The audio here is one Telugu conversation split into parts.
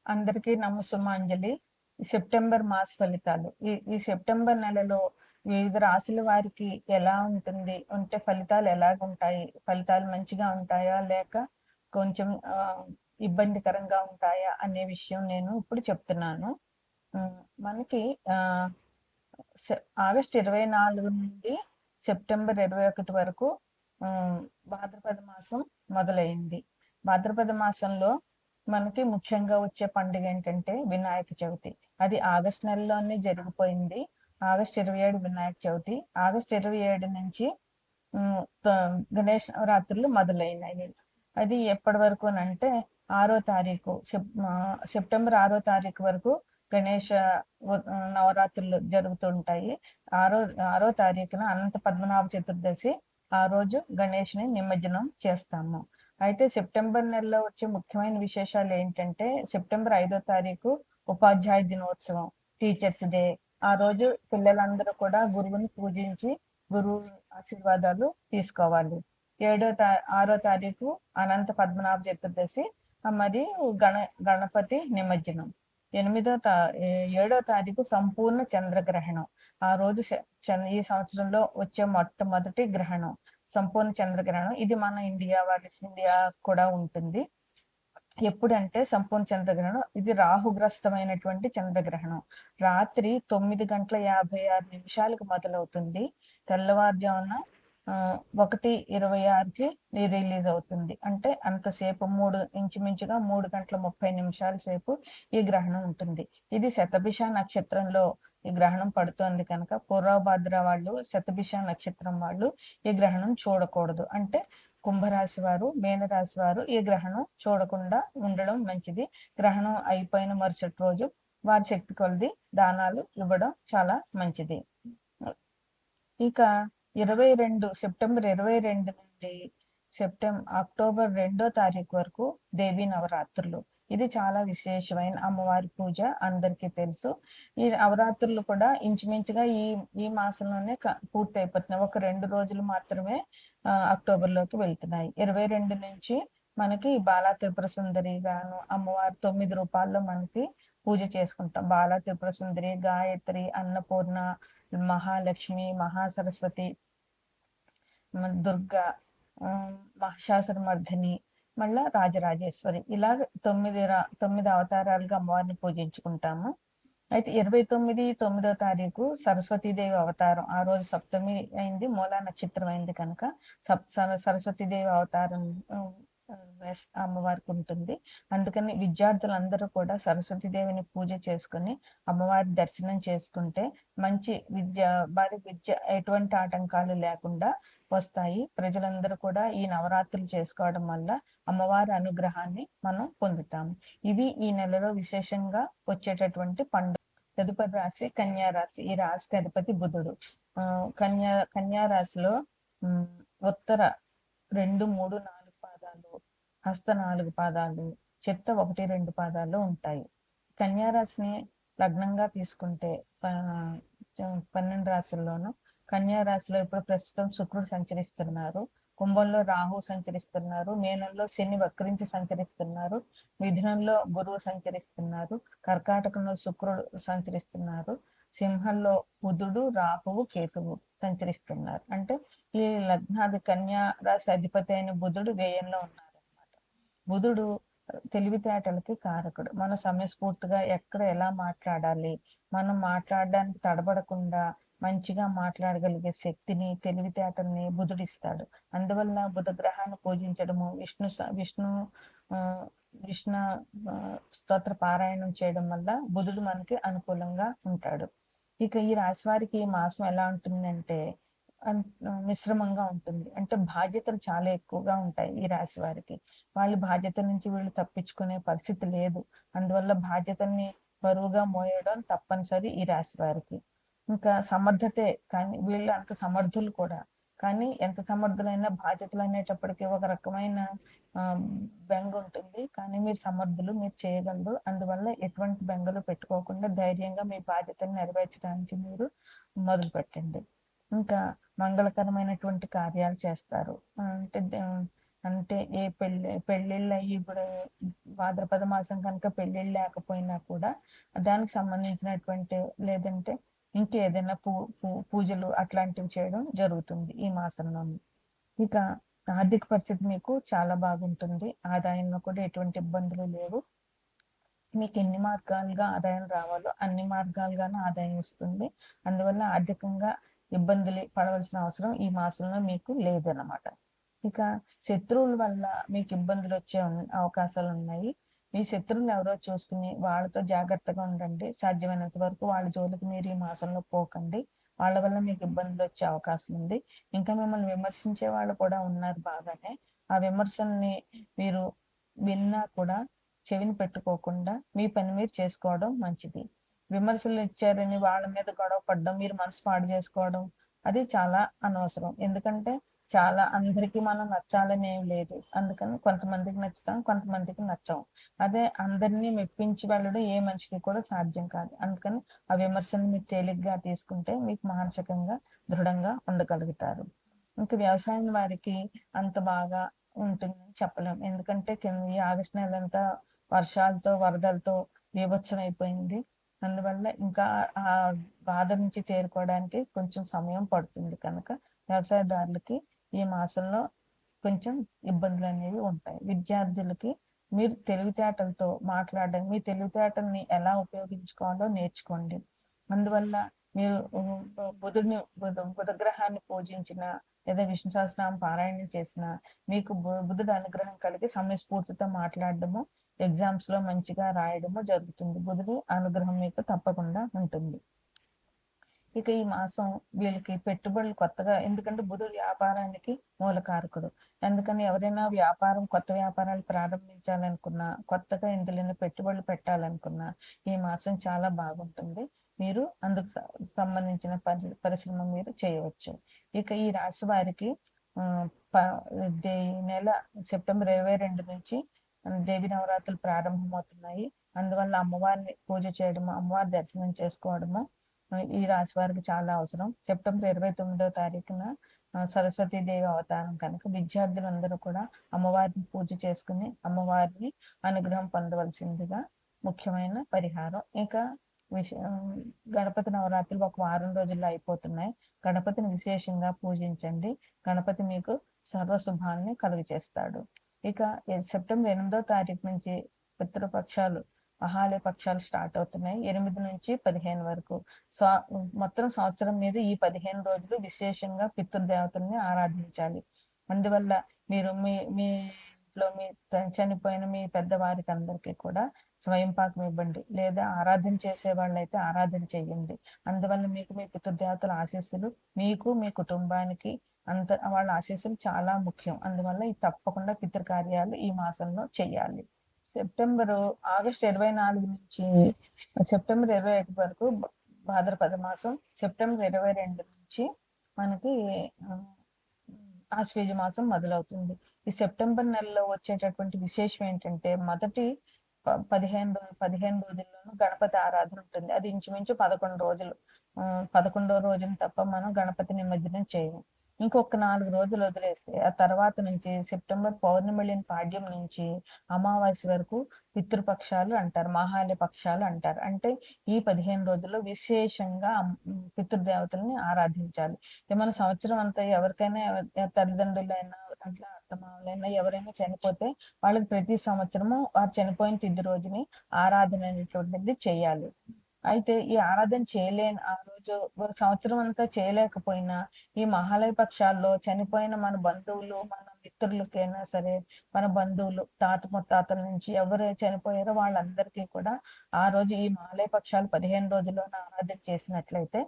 అందరికీ నమస్సుమాంజలి. సెప్టెంబర్ మాస ఫలితాలు. ఈ సెప్టెంబర్ నెలలో వివిధ రాశుల వారికి ఎలా ఉంటుంది? అంటే ఫలితాలు ఎలాగుంటాయి? ఫలితాలు మంచిగా ఉంటాయా? లేక కొంచెం ఇబ్బందికరంగా ఉంటాయా? అనే విషయం నేను ఇప్పుడు చెప్తున్నాను. మనకి ఆహ్, సె ఆగస్టు 24 నుండి సెప్టెంబర్ 21 వరకు భాద్రపద మాసం మొదలైంది. భాద్రపద మాసంలో మనకి ముఖ్యంగా వచ్చే పండుగ ఏంటంటే వినాయక చవితి. అది ఆగస్టు నెలలోనే జరిగిపోయింది. ఆగస్టు 27 వినాయక చవితి. ఆగస్టు 27 నుంచి గణేష్ నవరాత్రులు మొదలైనాయి. అది ఎప్పటి వరకు అంటే 6వ తారీఖు సెప్టెంబర్ 6వ తారీఖు వరకు గణేష నవరాత్రులు జరుగుతుంటాయి. ఆరో ఆరో తారీఖున అనంత పద్మనాభ చతుర్దశి. ఆ రోజు గణేష్ని నిమజ్జనం చేస్తాము. అయితే సెప్టెంబర్ నెలలో వచ్చే ముఖ్యమైన విశేషాలు ఏంటంటే సెప్టెంబర్ 5వ తారీఖు ఉపాధ్యాయ దినోత్సవం, టీచర్స్ డే. ఆ రోజు పిల్లలందరూ కూడా గురువుని పూజించి గురువు ఆశీర్వాదాలు తీసుకోవాలి. 6వ తారీఖు అనంత పద్మనాభ చతుర్దశి మరియు గణపతి నిమజ్జనం. 7వ తారీఖు సంపూర్ణ చంద్రగ్రహణం. ఆ రోజు ఈ సంవత్సరంలో వచ్చే మొట్టమొదటి గ్రహణం సంపూర్ణ చంద్రగ్రహణం. ఇది మన ఇండియా కూడా ఉంటుంది. ఎప్పుడంటే సంపూర్ణ చంద్రగ్రహణం ఇది రాహుగ్రస్తమైనటువంటి చంద్రగ్రహణం. రాత్రి 9:56 మొదలవుతుంది. తెల్లవారుజామున 1:26కి రిలీజ్ అవుతుంది. అంటే అంతసేపు ఇంచుమించుగా 3:30 సేపు ఈ గ్రహణం ఉంటుంది. ఇది శతభిష నక్షత్రంలో ఈ గ్రహణం పడుతోంది కనుక పూర్వభాద్ర వాళ్ళు, శతభిష నక్షత్రం వాళ్ళు ఈ గ్రహణం చూడకూడదు. అంటే కుంభరాశి వారు, మీనరాశి వారు ఈ గ్రహణం చూడకుండా ఉండడం మంచిది. గ్రహణం అయిపోయిన మరుసటి రోజు వారి శక్తి కొలది దానాలు ఇవ్వడం చాలా మంచిది. ఇక సెప్టెంబర్ 22 నుండి అక్టోబర్ 2వ తారీఖు వరకు దేవీ నవరాత్రులు. ఇది చాలా విశేషమైన అమ్మవారి పూజ అందరికీ తెలుసు. ఈ నవరాత్రులు కూడా ఇంచుమించుగా ఈ మాసంలోనే పూర్తి అయిపోతున్నాయి. ఒక 2 రోజులు మాత్రమే అక్టోబర్లోకి వెళ్తున్నాయి. 22 నుంచి మనకి బాలా త్రిపుర సుందరి గాను అమ్మవారి 9 రూపాల్లో మనకి పూజ చేసుకుంటాం. బాలా త్రిపుర సుందరి, గాయత్రి, అన్నపూర్ణ, మహాలక్ష్మి, మహాసరస్వతి, దుర్గా, మహిషాసురమర్దిని, మళ్ళా రాజరాజేశ్వరి. ఇలాగ 9 అవతారాలుగా అమ్మవారిని పూజించుకుంటాము. అయితే 9వ తారీఖు సరస్వతీదేవి అవతారం. ఆ రోజు సప్తమి అయింది, మూలా నక్షత్రం అయింది కనుక సరస్వతీదేవి అవతారం అమ్మవారికి ఉంటుంది. అందుకని విద్యార్థులందరూ కూడా సరస్వతీదేవిని పూజ చేసుకుని అమ్మవారి దర్శనం చేసుకుంటే మంచి వారి విద్య ఎటువంటి ఆటంకాలు లేకుండా వస్తాయి. ప్రజలందరూ కూడా ఈ నవరాత్రులు చేసుకోవడం వల్ల అమ్మవారి అనుగ్రహాన్ని మనం పొందుతాము. ఇవి ఈ నెలలో విశేషంగా వచ్చేటటువంటి పండుగ. తదుపరి రాశి కన్యా రాశి. ఈ రాశికి అధిపతి బుధుడు. కన్యా రాశిలో ఉత్తర 2, 3, 4 పాదాలు, హస్త 4 పాదాలు, చిత్త 1, 2 పాదాలు ఉంటాయి. కన్యా రాశిని లగ్నంగా తీసుకుంటే 12 రాశుల్లోనూ కన్యా రాశిలో ఇప్పుడు ప్రస్తుతం శుక్రుడు సంచరిస్తున్నారు. కుంభంలో రాహు సంచరిస్తున్నారు. మీనంలో శని వక్రించి సంచరిస్తున్నారు. మిథునంలో గురువు సంచరిస్తున్నారు. కర్కాటకంలో శుక్రుడు సంచరిస్తున్నారు. సింహంలో బుధుడు, రాహువు, కేతువు సంచరిస్తున్నారు. అంటే ఈ లగ్నాది కన్యా రాశి అధిపతి అయిన బుధుడు వ్యయంలో ఉన్నారనమాట. బుధుడు తెలివితేటలకి కారకుడు. మన సమయస్ఫూర్తిగా ఎక్కడ ఎలా మాట్లాడాలి, మనం మాట్లాడడానికి తడబడకుండా మంచిగా మాట్లాడగలిగే శక్తిని, తెలివితేటల్ని బుధుడిస్తాడు. అందువల్ల బుధ గ్రహాన్ని పూజించడము, విష్ణు స్తోత్ర పారాయణం చేయడం వల్ల బుధుడు మనకి అనుకూలంగా ఉంటాడు. ఇక ఈ రాశి వారికి ఈ మాసం ఎలా ఉంటుందంటే మిశ్రమంగా ఉంటుంది. అంటే బాధ్యతలు చాలా ఎక్కువగా ఉంటాయి ఈ రాశి వారికి. వాళ్ళ బాధ్యత నుంచి వీళ్ళు తప్పించుకునే పరిస్థితి లేదు. అందువల్ల బాధ్యతల్ని బరువుగా మోయడం తప్పనిసరి ఈ రాశి వారికి. ఇంకా సమర్థతే, కానీ వీళ్ళు అంత సమర్థులు కూడా. కానీ ఎంత సమర్థులైనా బాధ్యతలు అనేటప్పటికీ ఒక రకమైన బెంగ ఉంటుంది. కానీ మీరు సమర్థులు, మీరు చేయగలరు. అందువల్ల ఎటువంటి బెంగలు పెట్టుకోకుండా ధైర్యంగా మీ బాధ్యతను నెరవేర్చడానికి మీరు మొదలు పెట్టండి. ఇంకా మంగళకరమైనటువంటి కార్యాలు చేస్తారు. అంటే అంటే ఏ పెళ్ళిళ్ళు అయ్యి ఇప్పుడు భాద్రపద మాసం కనుక పెళ్ళిళ్ళు లేకపోయినా కూడా దానికి సంబంధించినటువంటి లేదంటే ఇంకేదైనా పూజలు అట్లాంటివి చేయడం జరుగుతుంది ఈ మాసంలో. ఇక ఆర్థిక పరిస్థితి మీకు చాలా బాగుంటుంది. ఆదాయంలో కూడా ఎటువంటి ఇబ్బందులు లేవు. మీకు ఎన్ని మార్గాలుగా ఆదాయం రావాలో అన్ని మార్గాలుగానే ఆదాయం వస్తుంది. అందువల్ల ఆర్థికంగా ఇబ్బందులు పడవలసిన అవసరం ఈ మాసంలో మీకు లేదన్నమాట. ఇక శత్రువుల వల్ల మీకు ఇబ్బందులు వచ్చే అవకాశాలు ఉన్నాయి. మీ శత్రువులు ఎవరో చూసుకుని వాళ్ళతో జాగ్రత్తగా ఉండండి. సాధ్యమైనంత వరకు వాళ్ళ జోలికి మీరు ఈ మాసంలో పోకండి. వాళ్ళ వల్ల మీకు ఇబ్బందులు వచ్చే అవకాశం ఉంది. ఇంకా మిమ్మల్ని విమర్శించే వాళ్ళు కూడా ఉన్నారు బాగానే. ఆ విమర్శల్ని మీరు విన్నా కూడా చెవిని పెట్టుకోకుండా మీ పని మీరు చేసుకోవడం మంచిది. విమర్శలు ఇచ్చారని వాళ్ళ మీద గొడవ పడడం, మీరు మనసు పాడు చేసుకోవడం అది చాలా అనవసరం. ఎందుకంటే చాలా అందరికీ మనం నచ్చాలని ఏం లేదు. అందుకని కొంతమందికి నచ్చుతాం, కొంతమందికి నచ్చం. అదే అందరినీ మెప్పించి వెళ్ళడం ఏ మనిషికి కూడా సాధ్యం కాదు. అందుకని ఆ విమర్శను మీరు తేలిగ్గా తీసుకుంటే మీకు మానసికంగా దృఢంగా ఉండగలుగుతారు. ఇంకా వ్యవసాయం వారికి అంత బాగా ఉంటుందని చెప్పలేం. ఎందుకంటే ఈ ఆగస్టు నెలంతా వర్షాలతో వరదలతో బీభత్సం అయిపోయింది. అందువల్ల ఇంకా ఆ బాధ నుంచి తేరుకోవడానికి కొంచెం సమయం పడుతుంది. కనుక వ్యవసాయదారులకి ఈ మాసంలో కొంచెం ఇబ్బందులు అనేవి ఉంటాయి. విద్యార్థులకి మీరు తెలివితేటలతో మాట్లాడడం, మీ తెలివితేటల్ని ఎలా ఉపయోగించుకోవాలో నేర్చుకోండి. అందువల్ల మీరు బుధగ్రహాన్ని పూజించిన లేదా విష్ణు సహస్రనామం పారాయణం చేసిన మీకు బుధుడు అనుగ్రహం కలిగి సమయస్ఫూర్తితో మాట్లాడడము, ఎగ్జామ్స్ లో మంచిగా రాయడము జరుగుతుంది. బుధుడు అనుగ్రహం మీకు తప్పకుండా ఉంటుంది. ఇక ఈ మాసం వీళ్ళకి పెట్టుబడులు కొత్తగా, ఎందుకంటే బుధుడు వ్యాపారానికి మూలకారకుడు. అందుకని ఎవరైనా కొత్త వ్యాపారాలు ప్రారంభించాలనుకున్నా, కొత్తగా ఇందులో పెట్టుబడులు పెట్టాలనుకున్నా ఈ మాసం చాలా బాగుంటుంది. మీరు అందుకు సంబంధించిన పరిశ్రమ మీరు చేయవచ్చు. ఇక ఈ రాశి వారికి నెల సెప్టెంబర్ 22 నుంచి దేవి నవరాత్రులు ప్రారంభమవుతున్నాయి. అందువల్ల అమ్మవారిని పూజ చేయడము, అమ్మవారి దర్శనం చేసుకోవడము ఈ రాశి వారికి చాలా అవసరం. సెప్టెంబర్ 29వ తారీఖున సరస్వతీదేవి అవతారం కనుక విద్యార్థులందరూ కూడా అమ్మవారిని పూజ చేసుకుని అమ్మవారిని అనుగ్రహం పొందవలసిందిగా ముఖ్యమైన పరిహారం. ఇంకా గణపతి నవరాత్రులు ఒక వారం రోజుల్లో అయిపోతున్నాయి. గణపతిని విశేషంగా పూజించండి. గణపతి మీకు సర్వశుభాన్ని కలుగ చేస్తాడు. ఇక సెప్టెంబర్ 8వ తారీఖు నుంచి పితృపక్షాలు, మహాలయ పక్షాలు స్టార్ట్ అవుతున్నాయి. 8 నుంచి 15 వరకు. మొత్తం సంవత్సరం మీద ఈ 15 రోజులు విశేషంగా పితృదేవతల్ని ఆరాధించాలి. అందువల్ల మీరు మీ ఇంట్లో మీ చనిపోయిన మీ పెద్దవారికి అందరికీ కూడా స్వయం పాకం ఇవ్వండి, లేదా ఆరాధన చేసే వాళ్ళైతే ఆరాధన చేయండి. అందువల్ల మీకు మీ పితృదేవతల ఆశీస్సులు, మీకు మీ కుటుంబానికి వాళ్ళ ఆశీస్సులు చాలా ముఖ్యం. అందువల్ల ఇది తప్పకుండా పితృకార్యాలు ఈ మాసంలో చెయ్యాలి. ఆగస్టు 24 నుంచి సెప్టెంబర్ 21 వరకు భాద్రపద మాసం. సెప్టెంబర్ 22 నుంచి మనకి ఆశ్వేజ మాసం మొదలవుతుంది. ఈ సెప్టెంబర్ నెలలో వచ్చేటటువంటి విశేషం ఏంటంటే మొదటి 15 రోజుల్లోనూ గణపతి ఆరాధన ఉంటుంది. అది ఇంచుమించు 11 రోజులు. 11వ రోజున తప్ప మనం గణపతి నిమజ్జనం చేయము. ఇంకొక 4 రోజులు వదిలేస్తే ఆ తర్వాత నుంచి సెప్టెంబర్ పౌర్ణమి పాడ్యం నుంచి అమావాస్య వరకు పితృపక్షాలు అంటారు, మహాలయ పక్షాలు అంటారు. అంటే ఈ 15 రోజుల్లో విశేషంగా పితృదేవతల్ని ఆరాధించాలి. మన సంవత్సరం అంతా ఎవరికైనా తల్లిదండ్రులైనా అట్లా అత్తమామలైనా ఎవరైనా చనిపోతే వాళ్ళకి ప్రతి సంవత్సరము వారు చనిపోయిన తిథి రోజుని ఆరాధన అనేటువంటిది చేయాలి. అయితే ఈ ఆరాధన చేయలేని ఆ రోజు సంవత్సరం అంతా చేయలేకపోయినా ఈ మహాలయ పక్షాల్లో చనిపోయిన మన బంధువులు, మన మిత్రులకైనా సరే, మన బంధువులు తాత ముత్తాతల నుంచి ఎవరు చనిపోయారో వాళ్ళందరికీ కూడా ఆ రోజు ఈ మహాలయ పక్షాలు 15 రోజుల్లోనే ఆరాధన చేసినట్లయితే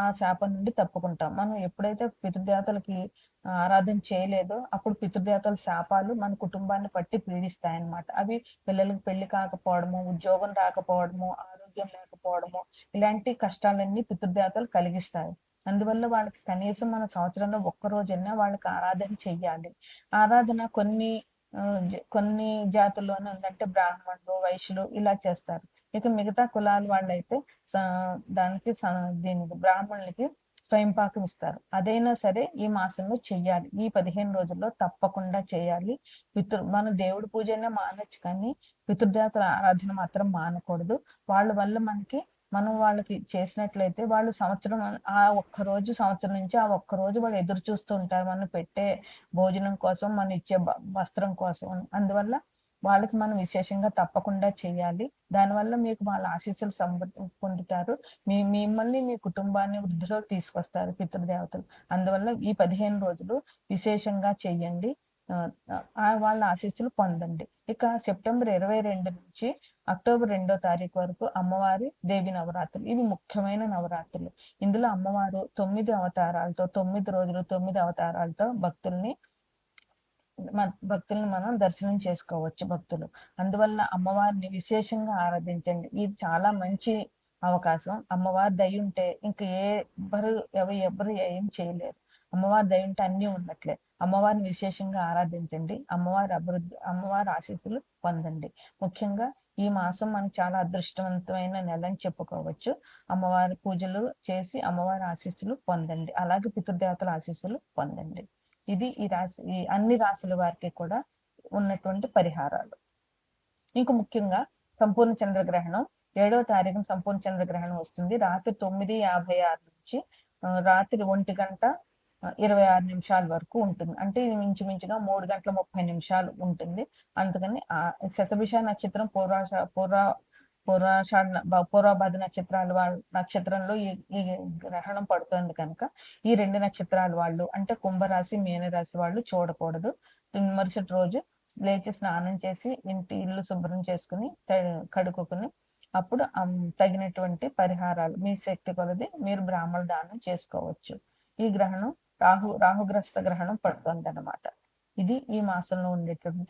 ఆ శాపం నుండి తప్పుకుంటాం. మనం ఎప్పుడైతే పితృదేవతలకి ఆరాధన చేయలేదో అప్పుడు పితృదేవతల శాపాలు మన కుటుంబాన్ని పట్టి పీడిస్తాయన్నమాట. అవి పిల్లలకు పెళ్లి కాకపోవడము, ఉద్యోగం రాకపోవడము, ఆరోగ్యం లేకపోవడము, ఇలాంటి కష్టాలన్నీ పితృదేవతలు కలిగిస్తాయి. అందువల్ల వాళ్ళకి కనీసం మన సంవత్సరంలో ఒక్క రోజైనా వాళ్ళకి ఆరాధన చెయ్యాలి. ఆరాధన కొన్ని జాతుల్లోనే ఉందంటే బ్రాహ్మణులు, వైశ్యులు ఇలా చేస్తారు. ఇక మిగతా కులాల వాళ్ళైతే దానికి దీనికి బ్రాహ్మణులకి స్వయంపాకం ఇస్తారు. అదైనా సరే ఈ మాసంలో చెయ్యాలి. ఈ 15 రోజుల్లో తప్పకుండా చేయాలి. మన దేవుడి పూజైనా మానొచ్చు కానీ, పితృదేవతల ఆరాధన మాత్రం మానకూడదు. వాళ్ళ వల్ల మనం వాళ్ళకి చేసినట్లయితే వాళ్ళు ఆ ఒక్కరోజు సంవత్సరం నుంచి ఆ ఒక్కరోజు వాళ్ళు ఎదురు చూస్తూ ఉంటారు. మనం పెట్టే భోజనం కోసం, మనం ఇచ్చే వస్త్రం కోసం. అందువల్ల వాళ్ళకి మనం విశేషంగా తప్పకుండా చేయాలి. దానివల్ల మీకు వాళ్ళ ఆశీస్సులు పొందుతారు. మిమ్మల్ని, మీ కుటుంబాన్ని వృద్ధిలోకి తీసుకొస్తారు పితృదేవతలు. అందువల్ల ఈ 15 రోజులు విశేషంగా చెయ్యండి. వాళ్ళ ఆశీస్సులు పొందండి. ఇక సెప్టెంబర్ 22 నుంచి అక్టోబర్ 2వ తారీఖు వరకు అమ్మవారి దేవి నవరాత్రులు. ఇవి ముఖ్యమైన నవరాత్రులు. ఇందులో అమ్మవారు 9 అవతారాలతో, 9 రోజులు 9 అవతారాలతో భక్తుల్ని మనం దర్శనం చేసుకోవచ్చు భక్తులు. అందువల్ల అమ్మవారిని విశేషంగా ఆరాధించండి. ఇది చాలా మంచి అవకాశం. అమ్మవారి దయ ఉంటే ఇంక ఎవరు ఏం చేయలేరు. అమ్మవారి దయ ఉంటే అన్నీ ఉన్నట్లే. అమ్మవారిని విశేషంగా ఆరాధించండి. అమ్మవారి ఆశీస్సులు పొందండి. ముఖ్యంగా ఈ మాసం మనకు చాలా అదృష్టవంతమైన నెల అని చెప్పుకోవచ్చు. అమ్మవారి పూజలు చేసి అమ్మవారి ఆశీస్సులు పొందండి. అలాగే పితృదేవతల ఆశీస్సులు పొందండి. ఇది ఈ అన్ని రాశుల వారికి కూడా ఉన్నటువంటి పరిహారాలు. ఇంక ముఖ్యంగా సంపూర్ణ చంద్రగ్రహణం 7వ తారీఖున సంపూర్ణ చంద్రగ్రహణం వస్తుంది. రాత్రి 9:56 నుంచి రాత్రి 1:26 వరకు ఉంటుంది. అంటే ఇది ఇంచుమించుగా 3:30 ఉంటుంది. అందుకని శతభిష నక్షత్రం పూర్వభాద్ర నక్షత్రంలో ఈ గ్రహణం పడుతుంది కనుక ఈ 2 నక్షత్రాల వాళ్ళు అంటే కుంభరాశి, మీనరాశి వాళ్ళు చూడకూడదు. మరుసటి రోజు లేచి స్నానం చేసి ఇల్లు శుభ్రం చేసుకుని కడుక్కుని అప్పుడు తగినటువంటి పరిహారాలు మీ శక్తి కొలది మీరు బ్రాహ్మణ దానం చేసుకోవచ్చు. ఈ గ్రహణం రాహుగ్రస్త గ్రహణం పడుతుంది అన్నమాట. ఇది ఈ మాసంలో ఉండేటువంటి